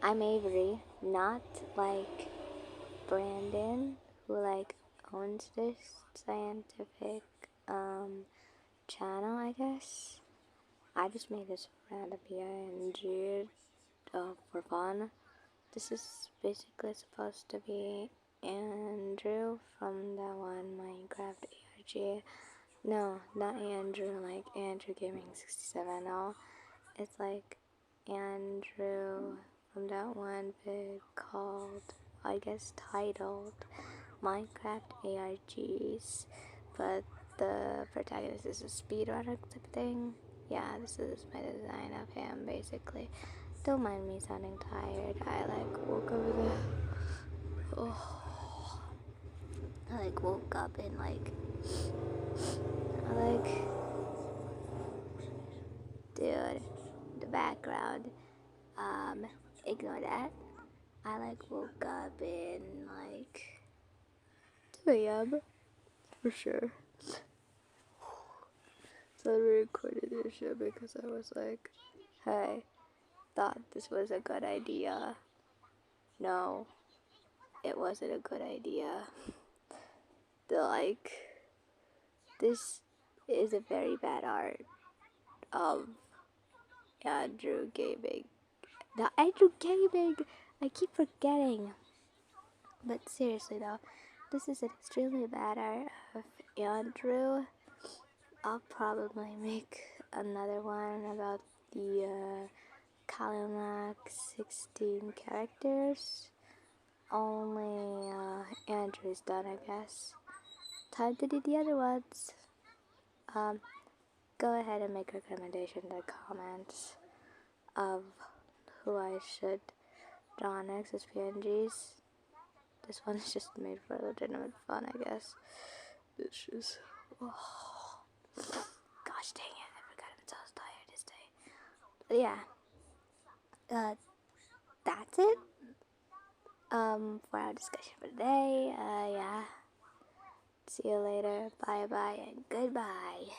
I'm Avery, not like Brandon, who like owns this scientific channel, I guess. I just made this random PNG for fun. This is basically supposed to be Andrew from that one Minecraft ARG. No, not Andrew, like Andrew Gaming 67. No, it's like Andrew from that one vid called, I guess, titled Minecraft ARGs, but the protagonist is a speedrunner type thing. Yeah, this is my design of him, basically. Don't mind me sounding tired. I like woke up with I like woke up and like dude, the background. Ignore that. I like woke up in like 2 a.m. for sure. So I recorded this shit because I was like, hey, thought this was a good idea. No, it wasn't a good idea. Like, this is a very bad art of Andrew Gaming. The Andrew Gaming! I keep forgetting. But seriously though, this is an extremely bad art of Andrew. I'll probably make another one about the Kalimak 16 characters. Only Andrew's done, I guess. Time to do the other ones. Go ahead and make recommendations in the comments of who I should draw next as PNGs. This one is just made for legitimate fun, I guess. Bitches. Oh. Gosh dang it, I forgot I'm so tired this day. But yeah, that's it. For our discussion for today. Yeah. See you later. Bye bye and goodbye.